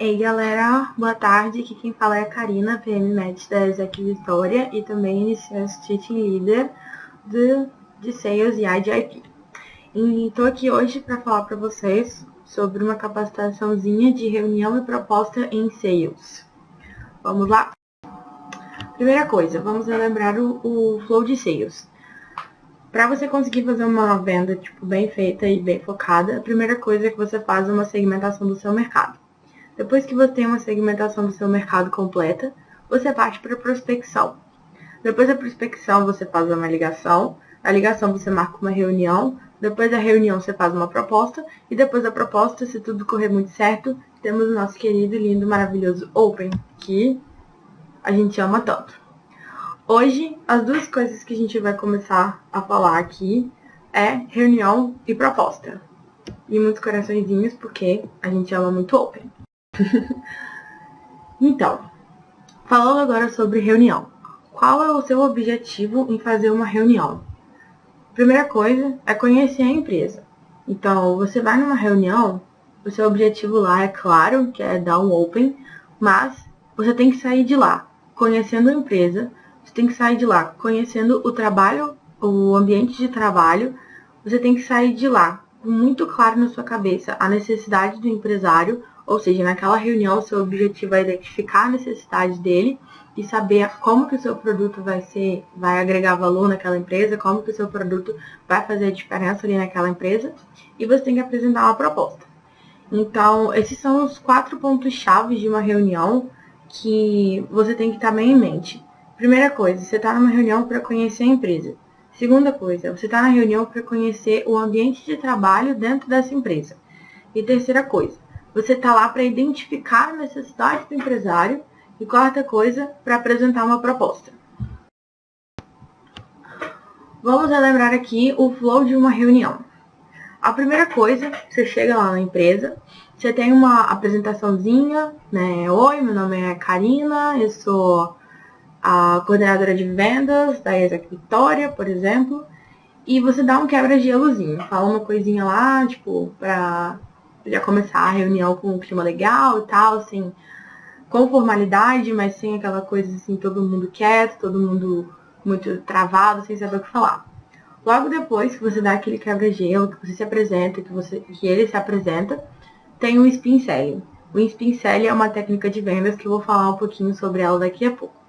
Ei galera, boa tarde, aqui quem fala é a Karina, PM da Exec Vitória e também iniciante Teaching Leader de Sales e IDIP. E estou aqui hoje para falar para vocês sobre uma capacitaçãozinha de reunião e proposta em Sales. Vamos lá? Primeira coisa, vamos relembrar o flow de Sales. Para você conseguir fazer uma venda bem feita e bem focada, a primeira coisa é que você faz uma segmentação do seu mercado. Depois que você tem uma segmentação do seu mercado completa, você parte para a prospecção. Depois da prospecção, você faz uma ligação. Na ligação, você marca uma reunião. Depois da reunião, você faz uma proposta. E depois da proposta, se tudo correr muito certo, temos o nosso querido, lindo, maravilhoso Open, que a gente ama tanto. Hoje, as duas coisas que a gente vai começar a falar aqui é reunião e proposta. E muitos coraçõezinhos, porque a gente ama muito Open. Então, falando agora sobre reunião. Qual é o seu objetivo em fazer uma reunião? Primeira coisa é conhecer a empresa. Então, você vai numa reunião, o seu objetivo lá é claro, que é dar um Open, mas você tem que sair de lá conhecendo a empresa, você tem que sair de lá conhecendo o trabalho, o ambiente de trabalho, você tem que sair de lá muito claro na sua cabeça a necessidade do empresário, ou seja, naquela reunião o seu objetivo é identificar a necessidade dele e saber como que o seu produto vai agregar valor naquela empresa, como que o seu produto vai fazer a diferença ali naquela empresa, e você tem que apresentar uma proposta. Então, esses são os 4 pontos-chave de uma reunião que você tem que estar bem em mente. Primeira coisa, você está numa reunião para conhecer a empresa. Segunda coisa, você está na reunião para conhecer o ambiente de trabalho dentro dessa empresa. E terceira coisa, você está lá para identificar a necessidade do empresário. E quarta coisa, para apresentar uma proposta. Vamos relembrar aqui o flow de uma reunião. A primeira coisa, você chega lá na empresa, você tem uma apresentaçãozinha, né? Oi, meu nome é Karina, eu sou a coordenadora de vendas da Exec Vitória, por exemplo, e você dá um quebra-gelozinho, fala uma coisinha lá, pra já começar a reunião com um clima legal e tal, assim, com formalidade, mas sem aquela coisa assim, todo mundo quieto, todo mundo muito travado, sem saber o que falar. Logo depois que você dá aquele quebra-gelo, que você se apresenta, que ele se apresenta, tem o spin selling. O spin selling é uma técnica de vendas que eu vou falar um pouquinho sobre ela daqui a pouco.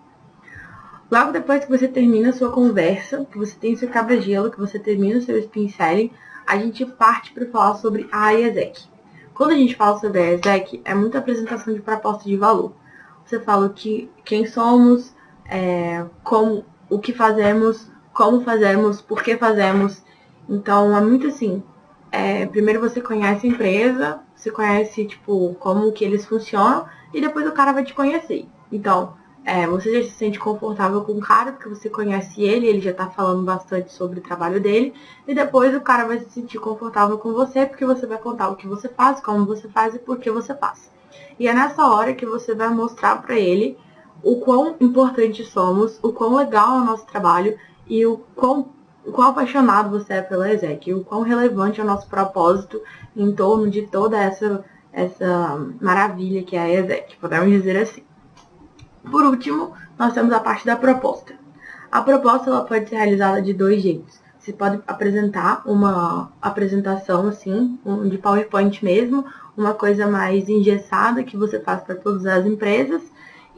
Logo depois que você termina a sua conversa, que você tem o seu quebra-gelo, que você termina o seu spin selling, a gente parte para falar sobre a ESEC. Quando a gente fala sobre a ESEC, é muita apresentação de proposta de valor. Você fala quem somos, o que fazemos, como fazemos, por que fazemos. Então, é muito assim. Primeiro você conhece a empresa, você conhece, como que eles funcionam, e depois o cara vai te conhecer. Então, você já se sente confortável com o cara, porque você conhece ele já tá falando bastante sobre o trabalho dele, e depois o cara vai se sentir confortável com você, porque você vai contar o que você faz, como você faz e por que você faz. E é nessa hora que você vai mostrar para ele o quão importante somos, o quão legal é o nosso trabalho e o quão apaixonado você é pela ESEC, o quão relevante é o nosso propósito em torno de toda essa maravilha que é a ESEC, podemos dizer assim. Por último, nós temos a parte da proposta. A proposta ela pode ser realizada de 2 jeitos. Você pode apresentar uma apresentação assim, de PowerPoint mesmo, uma coisa mais engessada que você faz para todas as empresas,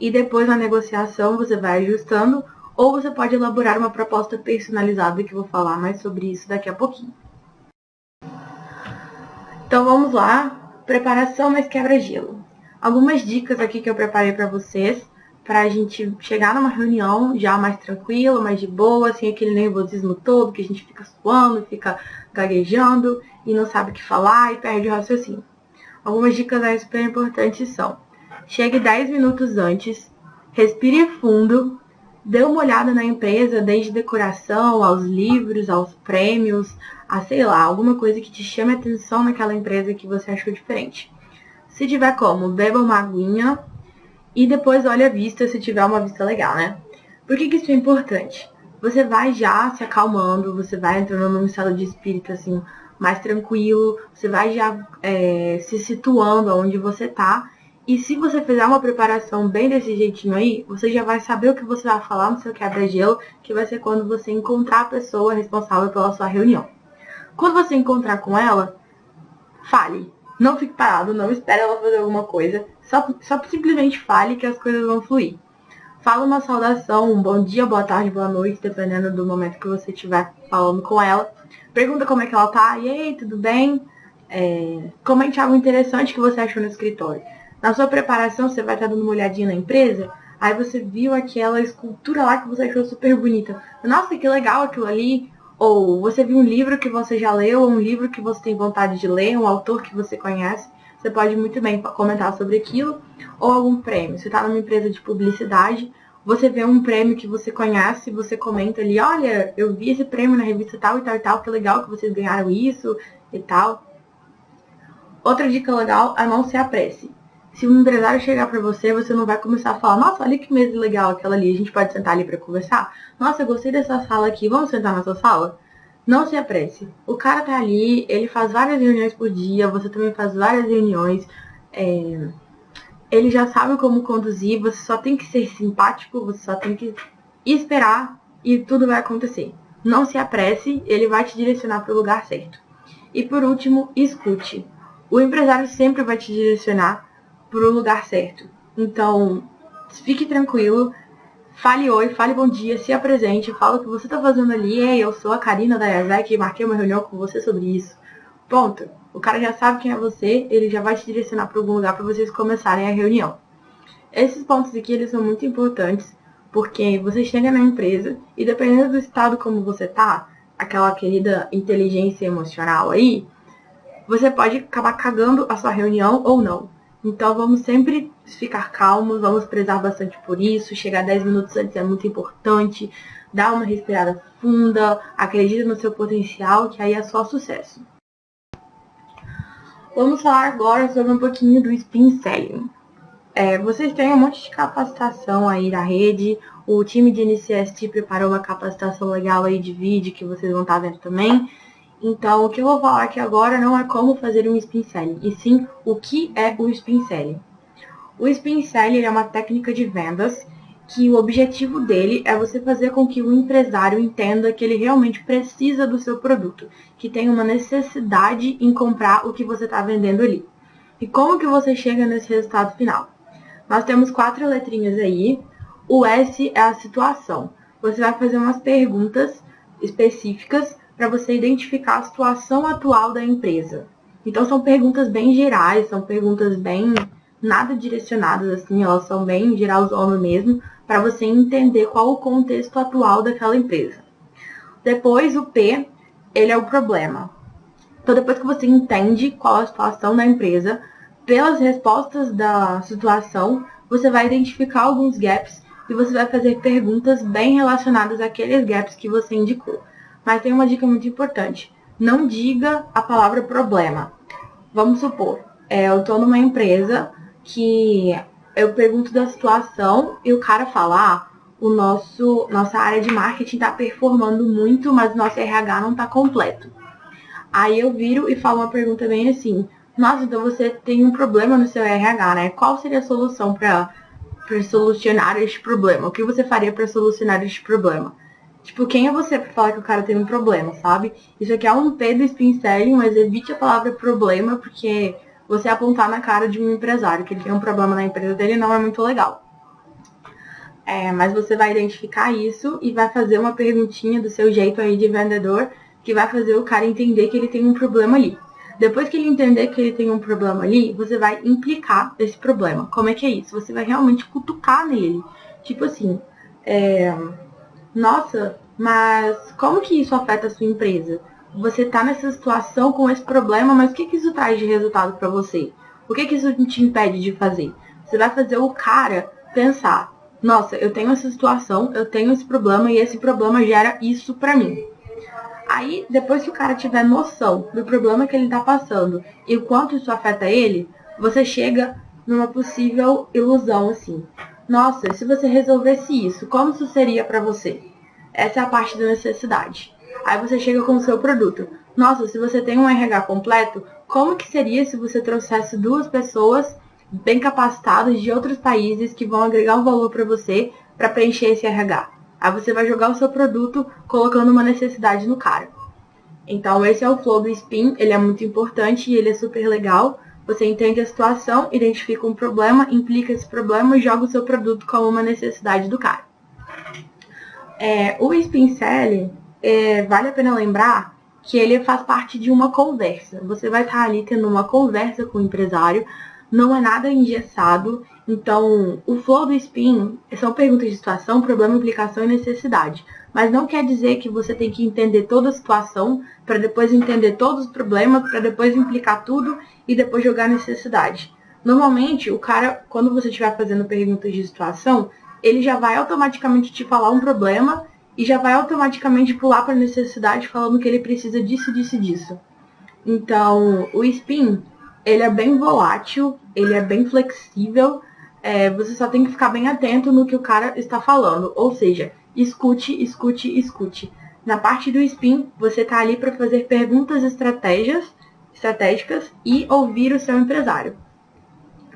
e depois na negociação você vai ajustando, ou você pode elaborar uma proposta personalizada, que eu vou falar mais sobre isso daqui a pouquinho. Então vamos lá, preparação mais quebra-gelo. Algumas dicas aqui que eu preparei para vocês, para a gente chegar numa reunião já mais tranquilo, mais de boa, sem aquele nervosismo todo, que a gente fica suando, fica gaguejando e não sabe o que falar e perde o raciocínio. Algumas dicas aí super importantes são: chegue 10 minutos antes, respire fundo, dê uma olhada na empresa, desde decoração, aos livros, aos prêmios, a sei lá, alguma coisa que te chame a atenção naquela empresa que você achou diferente. Se tiver como, beba uma aguinha e depois olhe a vista, se tiver uma vista legal, né? Por que isso é importante? Você vai já se acalmando, você vai entrando num estado de espírito assim, mais tranquilo, você vai já se situando onde você tá, E se você fizer uma preparação bem desse jeitinho aí, você já vai saber o que você vai falar no seu quebra-gelo, que vai ser quando você encontrar a pessoa responsável pela sua reunião. Quando você encontrar com ela, fale. Não fique parado, não espere ela fazer alguma coisa. Só simplesmente fale que as coisas vão fluir. Fala uma saudação, um bom dia, boa tarde, boa noite, dependendo do momento que você estiver falando com ela. Pergunta como é que ela tá. E aí, tudo bem? Comente algo interessante que você achou no escritório. Na sua preparação, você vai estar dando uma olhadinha na empresa, aí você viu aquela escultura lá que você achou super bonita. Nossa, que legal aquilo ali. Ou você viu um livro que você já leu, ou um livro que você tem vontade de ler, um autor que você conhece. Você pode muito bem comentar sobre aquilo. Ou algum prêmio. Você está numa empresa de publicidade, você vê um prêmio que você conhece, você comenta ali, olha, eu vi esse prêmio na revista tal e tal e tal, que legal que vocês ganharam isso e tal. Outra dica legal é não se apresse. Se um empresário chegar para você, você não vai começar a falar, nossa, olha que mesa legal aquela ali, a gente pode sentar ali para conversar? Nossa, eu gostei dessa sala aqui, vamos sentar na sua sala? Não se apresse. O cara tá ali, ele faz várias reuniões por dia, você também faz várias reuniões, ele já sabe como conduzir, você só tem que ser simpático, você só tem que esperar e tudo vai acontecer. Não se apresse, ele vai te direcionar para o lugar certo. E por último, escute. O empresário sempre vai te direcionar para o lugar certo. Então, fique tranquilo, fale oi, fale bom dia, se apresente, fala o que você está fazendo ali. Ei, eu sou a Karina da Yazek e marquei uma reunião com você sobre isso. Pronto, o cara já sabe quem é você, ele já vai te direcionar para algum lugar para vocês começarem a reunião. Esses pontos aqui, eles são muito importantes, porque você chega na empresa e dependendo do estado como você tá, aquela querida inteligência emocional aí, você pode acabar cagando a sua reunião ou não. Então vamos sempre ficar calmos, vamos prezar bastante por isso, chegar 10 minutos antes é muito importante, dar uma respirada funda, acredita no seu potencial, que aí é só sucesso. Vamos falar agora sobre um pouquinho do Spin Selling. Vocês têm um monte de capacitação aí da rede, o time de NCST preparou uma capacitação legal aí de vídeo que vocês vão estar vendo também. Então, o que eu vou falar aqui agora não é como fazer um Spin Selling, e sim o que é o Spin Selling. O Spin Selling é uma técnica de vendas que o objetivo dele é você fazer com que o empresário entenda que ele realmente precisa do seu produto, que tem uma necessidade em comprar o que você está vendendo ali. E como que você chega nesse resultado final? Nós temos 4 letrinhas aí. O S é a situação. Você vai fazer umas perguntas específicas para você identificar a situação atual da empresa. Então, são perguntas bem gerais, são perguntas bem nada direcionadas, assim, elas são bem geralzona mesmo, para você entender qual o contexto atual daquela empresa. Depois, o P, ele é o problema. Então, depois que você entende qual a situação da empresa, pelas respostas da situação, você vai identificar alguns gaps e você vai fazer perguntas bem relacionadas àqueles gaps que você indicou. Mas tem uma dica muito importante. Não diga a palavra problema. Vamos supor, eu estou numa empresa que eu pergunto da situação e o cara fala, nossa área de marketing está performando muito, mas nosso RH não está completo. Aí eu viro e falo uma pergunta bem assim, nossa, então você tem um problema no seu RH, né? Qual seria a solução para solucionar este problema? O que você faria para solucionar este problema? Tipo, quem é você para falar que o cara tem um problema, sabe? Isso aqui é um P do Spin Selling, mas evite a palavra problema, porque você apontar na cara de um empresário que ele tem um problema na empresa dele não é muito legal. Mas você vai identificar isso e vai fazer uma perguntinha do seu jeito aí de vendedor, que vai fazer o cara entender que ele tem um problema ali. Depois que ele entender que ele tem um problema ali, você vai implicar esse problema. Como é que é isso? Você vai realmente cutucar nele. Tipo assim, nossa, mas como que isso afeta a sua empresa? Você está nessa situação com esse problema, mas o que isso traz de resultado para você? O que isso te impede de fazer? Você vai fazer o cara pensar, nossa, eu tenho essa situação, eu tenho esse problema e esse problema gera isso para mim. Aí, depois que o cara tiver noção do problema que ele está passando e o quanto isso afeta ele, você chega numa possível ilusão assim. Nossa, se você resolvesse isso, como isso seria para você? Essa é a parte da necessidade. Aí você chega com o seu produto. Nossa, se você tem um RH completo, como que seria se você trouxesse 2 pessoas bem capacitados de outros países que vão agregar um valor para você para preencher esse RH. Aí você vai jogar o seu produto colocando uma necessidade no cara. Então esse é o flow do Spin, ele é muito importante e ele é super legal. Você entende a situação, identifica um problema, implica esse problema e joga o seu produto como uma necessidade do cara. O Spin Selling, vale a pena lembrar que ele faz parte de uma conversa. Você vai estar ali tendo uma conversa com o empresário, não é nada engessado. Então, o flow do Spin são perguntas de situação, problema, implicação e necessidade. Mas não quer dizer que você tem que entender toda a situação para depois entender todos os problemas, para depois implicar tudo e depois jogar necessidade. Normalmente, o cara, quando você estiver fazendo perguntas de situação, ele já vai automaticamente te falar um problema e já vai automaticamente pular para a necessidade falando que ele precisa disso, disso e disso. Então, o Spin, ele é bem volátil, ele é bem flexível, você só tem que ficar bem atento no que o cara está falando, ou seja, escute, escute, escute. Na parte do Spin, você está ali para fazer perguntas estratégicas e ouvir o seu empresário.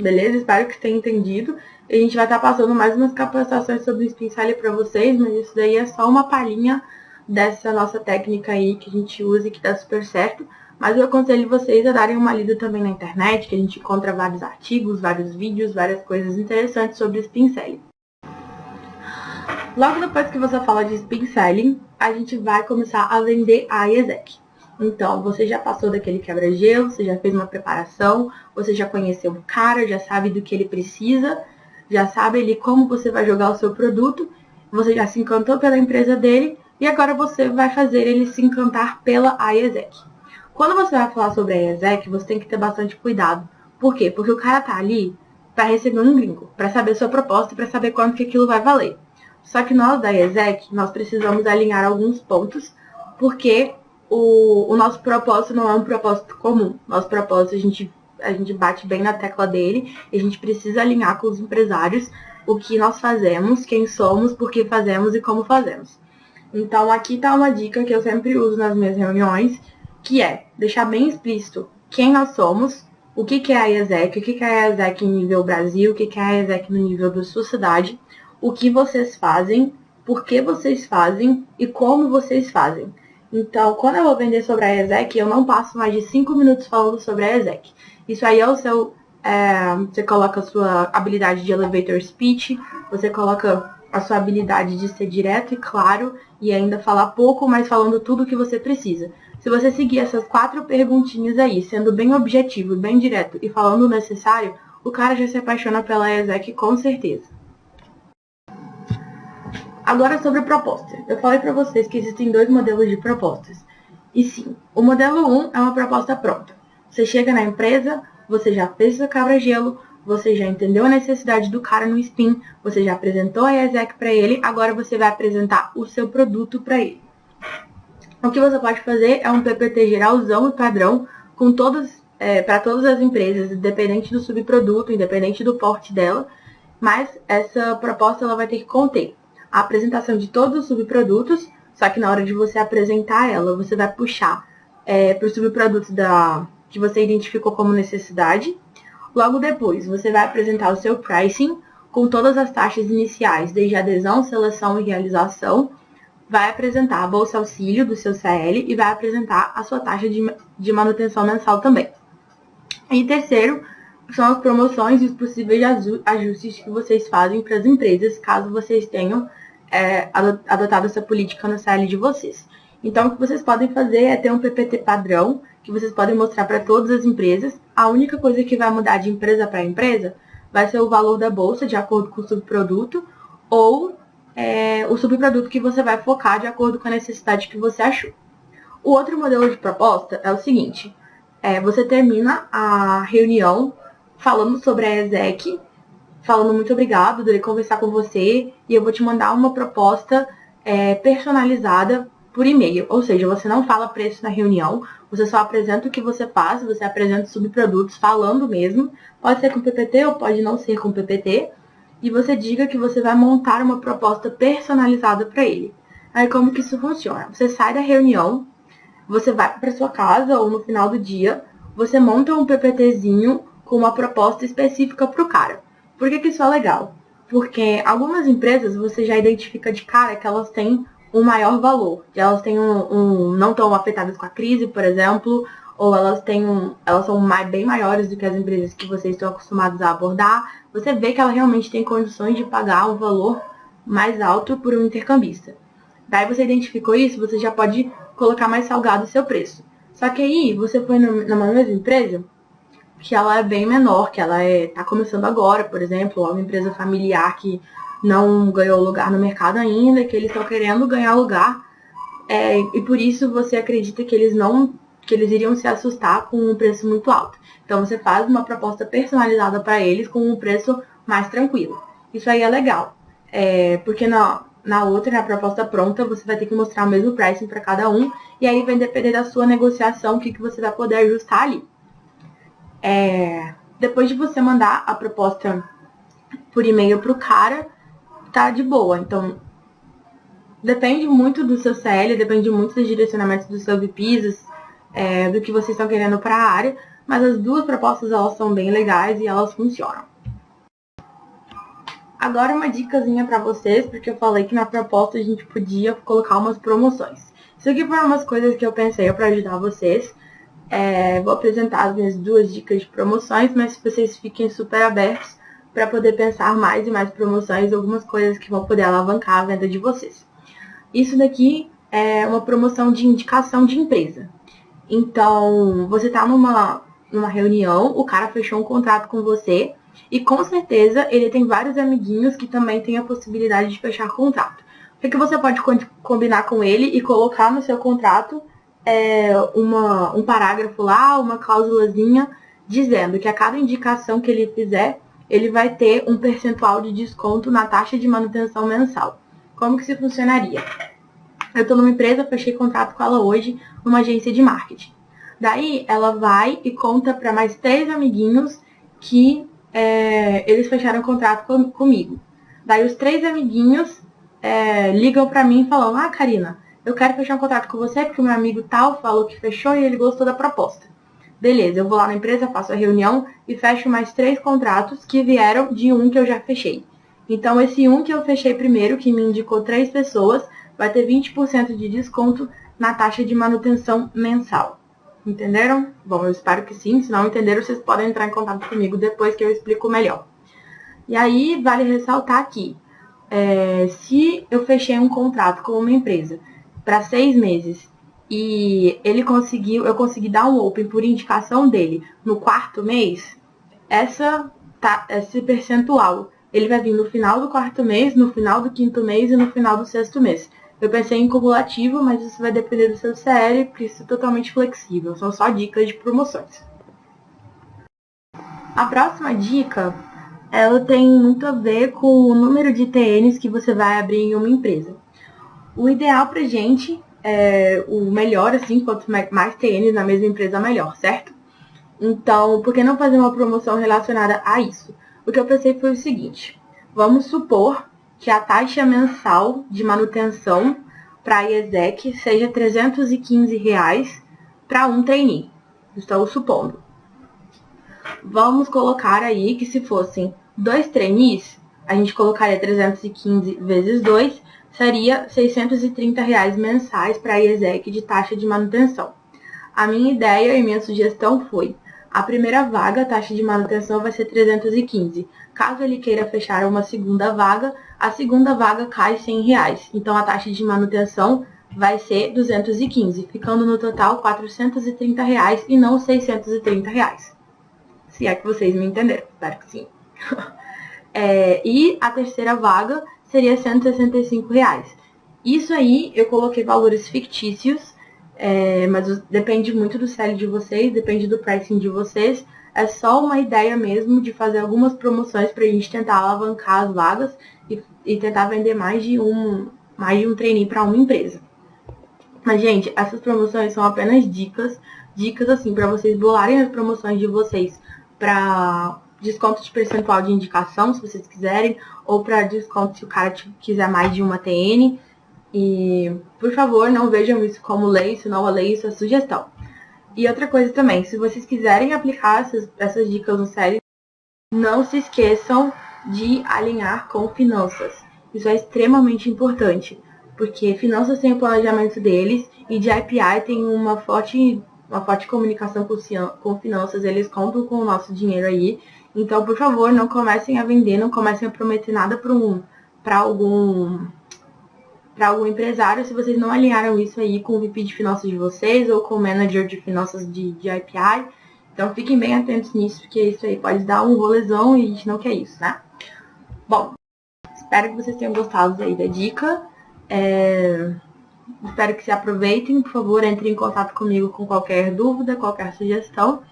Beleza? Espero que tenha entendido. A gente vai estar passando mais umas capacitações sobre o Spin Selling para vocês, mas isso daí é só uma palhinha dessa nossa técnica aí que a gente usa e que dá super certo. Mas eu aconselho vocês a darem uma lida também na internet, que a gente encontra vários artigos, vários vídeos, várias coisas interessantes sobre Spin Selling. Logo depois que você fala de Spin Selling, a gente vai começar a vender a IESEC. Então, você já passou daquele quebra-gelo, você já fez uma preparação, você já conheceu o cara, já sabe do que ele precisa, já sabe ali como você vai jogar o seu produto, você já se encantou pela empresa dele e agora você vai fazer ele se encantar pela IESEC. Quando você vai falar sobre a IESEC, você tem que ter bastante cuidado. Por quê? Porque o cara tá ali para receber um gringo, para saber sua proposta e para saber quanto que aquilo vai valer. Só que nós da IESEC, nós precisamos alinhar alguns pontos, porque o nosso propósito não é um propósito comum. Nosso propósito, a gente bate bem na tecla dele, e a gente precisa alinhar com os empresários o que nós fazemos, quem somos, por que fazemos e como fazemos. Então, aqui está uma dica que eu sempre uso nas minhas reuniões, que é deixar bem explícito quem nós somos, o que é a IESEC, o que é a IESEC em nível Brasil, o que é a IESEC no nível da sua cidade, o que vocês fazem, por que vocês fazem e como vocês fazem. Então, quando eu vou vender sobre a IESEC, eu não passo mais de 5 minutos falando sobre a IESEC. Isso aí é o seu... você coloca a sua habilidade de elevator speech, você coloca a sua habilidade de ser direto e claro e ainda falar pouco, mas falando tudo o que você precisa. Se você seguir essas 4 perguntinhas aí, sendo bem objetivo, bem direto e falando o necessário, o cara já se apaixona pela IESEC com certeza. Agora sobre a proposta. Eu falei para vocês que existem 2 modelos de propostas. E sim, o modelo 1 é uma proposta pronta. Você chega na empresa, você já fez seu quebra-gelo, você já entendeu a necessidade do cara no Spin, você já apresentou a IESEC para ele, agora você vai apresentar o seu produto para ele. O que você pode fazer é um PPT geralzão e padrão com para todas as empresas, independente do subproduto, independente do porte dela, mas essa proposta ela vai ter que conter a apresentação de todos os subprodutos, só que na hora de você apresentar ela, você vai puxar para o subproduto que você identificou como necessidade. Logo depois, você vai apresentar o seu pricing com todas as taxas iniciais, desde adesão, seleção e realização. Vai apresentar a bolsa auxílio do seu CL e vai apresentar a sua taxa de manutenção mensal também. E terceiro, são as promoções e os possíveis ajustes que vocês fazem para as empresas, caso vocês tenham adotado essa política no CL de vocês. Então, o que vocês podem fazer é ter um PPT padrão, que vocês podem mostrar para todas as empresas. A única coisa que vai mudar de empresa para empresa vai ser o valor da bolsa, de acordo com o subproduto, ou o subproduto que você vai focar de acordo com a necessidade que você achou. O outro modelo de proposta é o seguinte, você termina a reunião falando sobre a IESEC, falando muito obrigado, adorei conversar com você e eu vou te mandar uma proposta personalizada por e-mail. Ou seja, você não fala preço na reunião, você só apresenta o que você faz, você apresenta os subprodutos falando mesmo, pode ser com PPT ou pode não ser com PPT, e você diga que você vai montar uma proposta personalizada para ele. Aí como que isso funciona? Você sai da reunião, você vai para sua casa ou no final do dia, você monta um PPTzinho com uma proposta específica para o cara. Por que isso é legal? Porque algumas empresas você já identifica de cara que elas têm um maior valor, que elas têm não estão afetadas com a crise, por exemplo, ou elas são bem maiores do que as empresas que vocês estão acostumados a abordar. Você vê que ela realmente tem condições de pagar um valor mais alto por um intercambista. Daí você identificou isso, você já pode colocar mais salgado o seu preço. Só que aí você foi numa mesma empresa que ela é bem menor, que ela está começando agora, por exemplo, é uma empresa familiar que não ganhou lugar no mercado ainda, que eles estão querendo ganhar lugar, e por isso você acredita que eles iriam se assustar com um preço muito alto. Então você faz uma proposta personalizada para eles com um preço mais tranquilo. Isso aí é legal, porque na outra, na proposta pronta, você vai ter que mostrar o mesmo pricing para cada um, e aí vai depender da sua negociação o que você vai poder ajustar ali. Depois de você mandar a proposta por e-mail pro cara, tá de boa. Então, depende muito do seu CL, depende muito dos direcionamentos dos seus VPs, do que vocês estão querendo para a área, mas as duas propostas elas são bem legais e elas funcionam. Agora uma dicasinha para vocês, porque eu falei que na proposta a gente podia colocar umas promoções. Isso aqui foram umas coisas que eu pensei para ajudar vocês. Vou apresentar as minhas duas dicas de promoções, mas vocês fiquem super abertos para poder pensar mais e mais promoções, algumas coisas que vão poder alavancar a venda de vocês. Isso daqui é uma promoção de indicação de empresa. Então, você está numa reunião, o cara fechou um contrato com você e com certeza ele tem vários amiguinhos que também têm a possibilidade de fechar contrato. O que você pode combinar com ele e colocar no seu contrato um parágrafo lá, uma cláusulazinha, dizendo que a cada indicação que ele fizer, ele vai ter um percentual de desconto na taxa de manutenção mensal. Como que isso funcionaria? Eu estou numa empresa, fechei contrato com ela hoje, numa agência de marketing. Daí, ela vai e conta para mais 3 amiguinhos que eles fecharam contrato comigo. Daí, os 3 amiguinhos ligam para mim e falam: ah, Karina, eu quero fechar um contrato com você porque o meu amigo tal falou que fechou e ele gostou da proposta. Beleza, eu vou lá na empresa, faço a reunião e fecho mais 3 contratos que vieram de um que eu já fechei. Então, esse um que eu fechei primeiro, que me indicou 3 pessoas, vai ter 20% de desconto na taxa de manutenção mensal. Entenderam? Bom, eu espero que sim. Se não entenderam, vocês podem entrar em contato comigo depois que eu explico melhor. E aí, vale ressaltar aqui, se eu fechei um contrato com uma empresa para 6 meses e eu consegui dar um open por indicação dele no 4º mês, esse percentual ele vai vir no final do 4º mês, no final do 5º mês e no final do 6º mês. Eu pensei em cumulativo, mas isso vai depender do seu CL, porque isso é totalmente flexível. São só dicas de promoções. A próxima dica, ela tem muito a ver com o número de TNs que você vai abrir em uma empresa. O ideal pra gente, o melhor, assim, quanto mais TNs na mesma empresa, melhor, certo? Então, por que não fazer uma promoção relacionada a isso? O que eu pensei foi o seguinte: vamos supor que a taxa mensal de manutenção para a IESEC seja R$ 315 para um trainee. Estou supondo. Vamos colocar aí que se fossem 2 trainees, a gente colocaria 315 vezes 2, seria R$ 630 mensais para a IESEC de taxa de manutenção. A minha ideia e minha sugestão foi: a primeira vaga, a taxa de manutenção vai ser 315. Caso ele queira fechar uma segunda vaga, a segunda vaga cai R$ 100. Então, a taxa de manutenção vai ser 215, ficando no total R$ 430 e não R$ 630. Se é que vocês me entenderam, espero que sim. E a terceira vaga seria R$ 165. Isso aí, eu coloquei valores fictícios, mas depende muito do CL de vocês, depende do pricing de vocês. É só uma ideia mesmo de fazer algumas promoções para a gente tentar alavancar as vagas e tentar vender mais de um trainee para uma empresa. Mas, gente, essas promoções são apenas dicas assim, para vocês bolarem as promoções de vocês para desconto de percentual de indicação, se vocês quiserem, ou para desconto se o cara quiser mais de uma TN. E, por favor, não vejam isso como lei, senão a lei isso é sugestão. E outra coisa também, se vocês quiserem aplicar essas dicas no série, não se esqueçam de alinhar com finanças. Isso é extremamente importante, porque finanças têm o planejamento deles e de IPI tem uma forte comunicação com finanças, eles contam com o nosso dinheiro aí. Então, por favor, não comecem a vender, não comecem a prometer nada para algum empresário se vocês não alinharam isso aí com o VP de finanças de vocês ou com o manager de finanças de IPI. Então, fiquem bem atentos nisso, porque isso aí pode dar um rolezão e a gente não quer isso, né? Bom, espero que vocês tenham gostado aí da dica. Espero que se aproveitem. Por favor, entrem em contato comigo com qualquer dúvida, qualquer sugestão.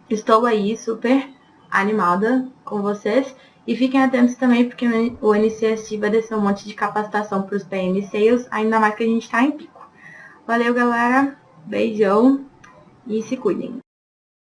Estou aí super animada com vocês. E fiquem atentos também, porque o NCST vai descer um monte de capacitação para os PM Sales, ainda mais que a gente está em pico. Valeu, galera. Beijão e se cuidem.